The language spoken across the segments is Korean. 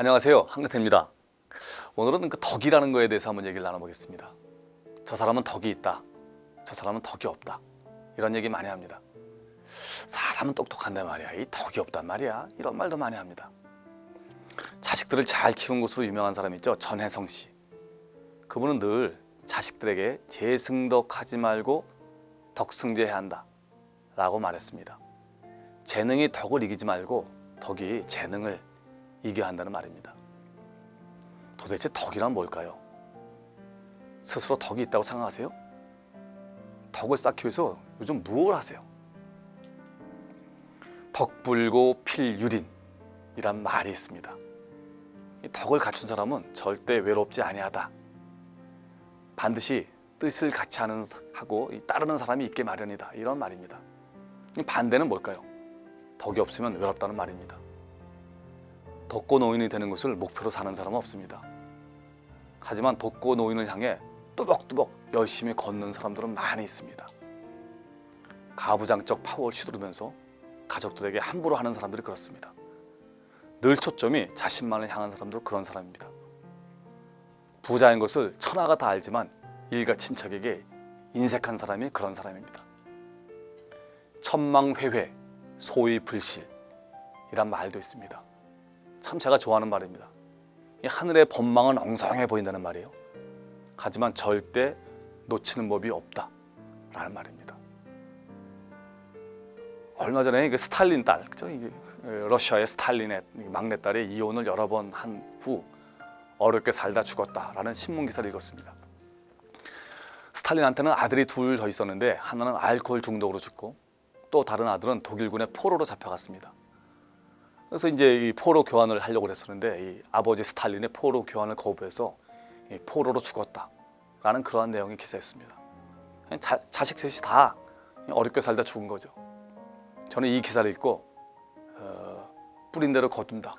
안녕하세요, 한근태입니다. 오늘은 그 덕이라는 거에 대해서 한번 얘기를 나눠보겠습니다. 저 사람은 덕이 있다, 저 사람은 덕이 없다, 이런 얘기 많이 합니다. 사람은 똑똑한데 말이야, 이 덕이 없단 말이야, 이런 말도 많이 합니다. 자식들을 잘 키운 것으로 유명한 사람 있죠, 전혜성 씨. 그분은 늘 자식들에게 재승덕하지 말고 덕승제해야 한다 라고 말했습니다. 재능이 덕을 이기지 말고 덕이 재능을 이겨야 한다는 말입니다. 도대체 덕이란 뭘까요? 스스로 덕이 있다고 생각하세요? 덕을 쌓기 위해서 요즘 무엇을 하세요? 덕불고 필유린이란 말이 있습니다. 이 덕을 갖춘 사람은 절대 외롭지 아니하다. 반드시 뜻을 같이 하고 따르는 사람이 있게 마련이다, 이런 말입니다. 반대는 뭘까요? 덕이 없으면 외롭다는 말입니다. 덕고노인이 되는 것을 목표로 사는 사람은 없습니다. 하지만 덕고노인을 향해 뚜벅뚜벅 열심히 걷는 사람들은 많이 있습니다. 가부장적 파워를 휘두르면서 가족들에게 함부로 하는 사람들이 그렇습니다. 늘 초점이 자신만을 향한 사람도 그런 사람입니다. 부자인 것을 천하가 다 알지만 일가 친척에게 인색한 사람이 그런 사람입니다. 천망회회 소위 불실이란 말도 있습니다. 참 제가 좋아하는 말입니다. 이 하늘의 법망은 엉성해 보인다는 말이에요. 하지만 절대 놓치는 법이 없다 라는 말입니다. 얼마 전에 그 스탈린 딸, 그죠? 러시아의 스탈린의 막내딸이 이혼을 여러 번 한 후 어렵게 살다 죽었다라는 신문 기사를 읽었습니다. 스탈린한테는 아들이 둘 더 있었는데 하나는 알코올 중독으로 죽고 또 다른 아들은 독일군의 포로로 잡혀갔습니다. 그래서 이제 이 포로 교환을 하려고 했었는데 이 아버지 스탈린의 포로 교환을 거부해서 이 포로로 죽었다라는 그러한 내용의 기사였습니다. 자식 셋이 다 어렵게 살다 죽은 거죠. 저는 이 기사를 읽고 뿌린 대로 거둔다.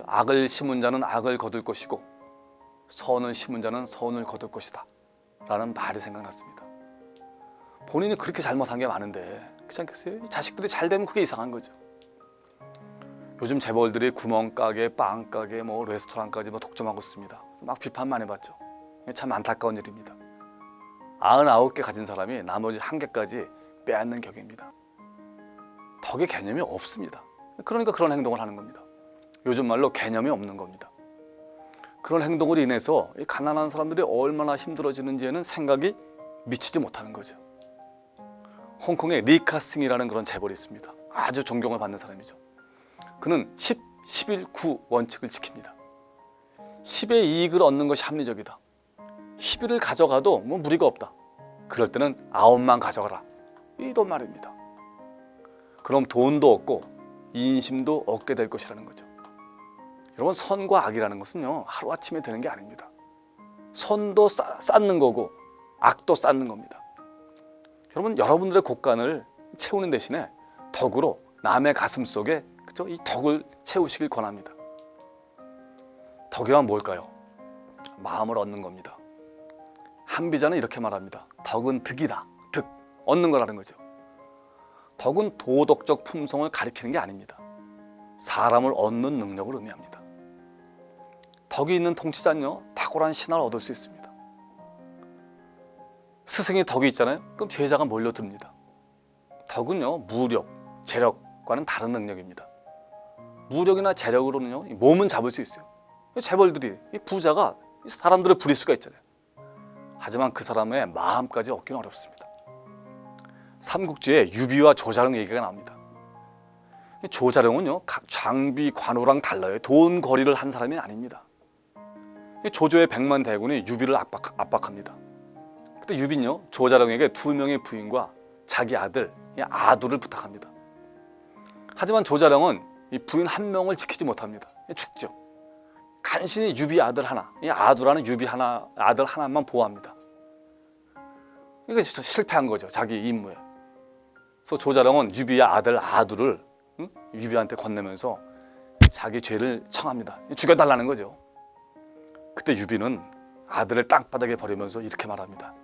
악을 심은 자는 악을 거둘 것이고 선을 심은 자는 선을 거둘 것이다 라는 말이 생각났습니다. 본인이 그렇게 잘못한 게 많은데 그렇지 않겠어요? 자식들이 잘 되면 그게 이상한 거죠. 요즘 재벌들이 구멍가게, 빵가게, 레스토랑까지 독점하고 있습니다. 그래서 막 비판 많이 받죠. 참 안타까운 일입니다. 99개 가진 사람이 나머지 1개까지 빼앗는 격입니다. 덕의 개념이 없습니다. 그러니까 그런 행동을 하는 겁니다. 요즘 말로 개념이 없는 겁니다. 그런 행동으로 인해서 이 가난한 사람들이 얼마나 힘들어지는지에는 생각이 미치지 못하는 거죠. 홍콩에 리카싱이라는 그런 재벌이 있습니다. 아주 존경을 받는 사람이죠. 그는 10, 11, 9 원칙을 지킵니다. 10의 이익을 얻는 것이 합리적이다. 11을 가져가도 무리가 없다. 그럴 때는 9만 가져가라. 이런 말입니다. 그럼 돈도 얻고 인심도 얻게 될 것이라는 거죠. 여러분, 선과 악이라는 것은요 하루아침에 되는 게 아닙니다. 선도 쌓는 거고 악도 쌓는 겁니다. 여러분, 여러분들의 곳간을 채우는 대신에 덕으로 남의 가슴 속에 이 덕을 채우시길 권합니다. 덕이란 뭘까요? 마음을 얻는 겁니다. 한비자는 이렇게 말합니다. 덕은 득이다. 득, 얻는 거라는 거죠. 덕은 도덕적 품성을 가리키는 게 아닙니다. 사람을 얻는 능력을 의미합니다. 덕이 있는 통치자는요 탁월한 신화를 얻을 수 있습니다. 스승의 덕이 있잖아요. 그럼 제자가 몰려듭니다. 덕은요 무력, 재력과는 다른 능력입니다. 무력이나 재력으로는요 몸은 잡을 수 있어요. 재벌들이, 부자가 사람들을 부릴 수가 있잖아요. 하지만 그 사람의 마음까지 얻기는 어렵습니다. 삼국지에 유비와 조자룡 얘기가 나옵니다. 조자룡은요 장비 관우랑 달라요. 돈 거리를 한 사람이 아닙니다. 조조의 100만 대군이 유비를 압박합니다. 그때 유비는요 조자룡에게 2명의 부인과 자기 아들 아두를 부탁합니다. 하지만 조자룡은 이 부인 1명을 지키지 못합니다. 죽죠. 간신히 유비 아들 하나, 이 아두라는 유비 아들 하나만 보호합니다. 이게 진짜 실패한 거죠, 자기 임무에. 그래서 조자룡은 유비의 아들 아두를 유비한테 건네면서 자기 죄를 청합니다. 죽여달라는 거죠. 그때 유비는 아들을 땅바닥에 버리면서 이렇게 말합니다.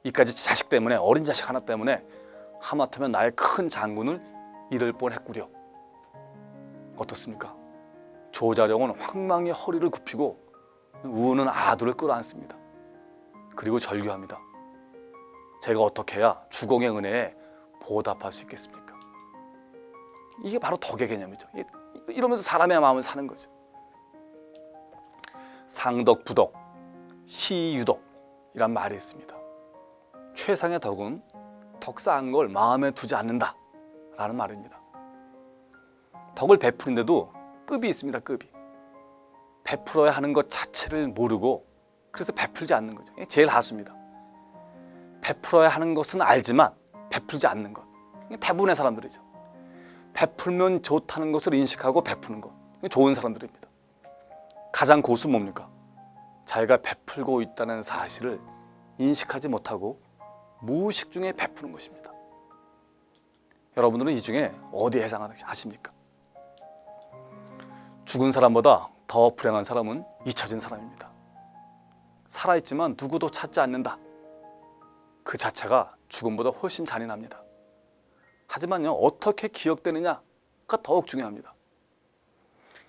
이까지 자식 때문에, 어린 자식 하나 때문에 하마터면 나의 큰 장군을 잃을 뻔했구려. 어떻습니까? 조자룡은 황망히 허리를 굽히고 우는 아두를 끌어안습니다. 그리고 절규합니다. 제가 어떻게 해야 주공의 은혜에 보답할 수 있겠습니까? 이게 바로 덕의 개념이죠. 이러면서 사람의 마음을 사는 거죠. 상덕, 부덕, 시유덕이란 말이 있습니다. 최상의 덕은 덕 쌓은 걸 마음에 두지 않는다 라는 말입니다. 덕을 베푸는데도 급이 있습니다. 급이. 베풀어야 하는 것 자체를 모르고 그래서 베풀지 않는 거죠. 이게 제일 하수입니다. 베풀어야 하는 것은 알지만 베풀지 않는 것. 이게 대부분의 사람들이죠. 베풀면 좋다는 것을 인식하고 베푸는 것. 이게 좋은 사람들입니다. 가장 고수 뭡니까? 자기가 베풀고 있다는 사실을 인식하지 못하고 무의식 중에 베푸는 것입니다. 여러분들은 이 중에 어디에 해당하십니까? 죽은 사람보다 더 불행한 사람은 잊혀진 사람입니다. 살아있지만 누구도 찾지 않는다. 그 자체가 죽음보다 훨씬 잔인합니다. 하지만요, 어떻게 기억되느냐가 더욱 중요합니다.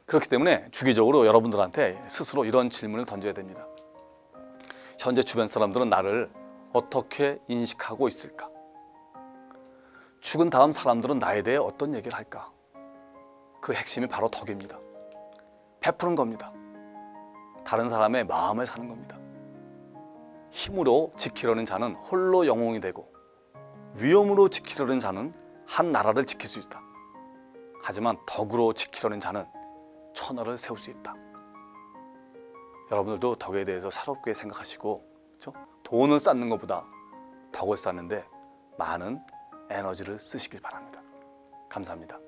그렇기 때문에 주기적으로 여러분들한테 스스로 이런 질문을 던져야 됩니다. 현재 주변 사람들은 나를 어떻게 인식하고 있을까? 죽은 다음 사람들은 나에 대해 어떤 얘기를 할까? 그 핵심이 바로 덕입니다. 베푸는 겁니다. 다른 사람의 마음을 사는 겁니다. 힘으로 지키려는 자는 홀로 영웅이 되고 위엄으로 지키려는 자는 한 나라를 지킬 수 있다. 하지만 덕으로 지키려는 자는 천하를 세울 수 있다. 여러분들도 덕에 대해서 새롭게 생각하시고, 그렇죠? 돈을 쌓는 것보다 덕을 쌓는데 많은 에너지를 쓰시길 바랍니다. 감사합니다.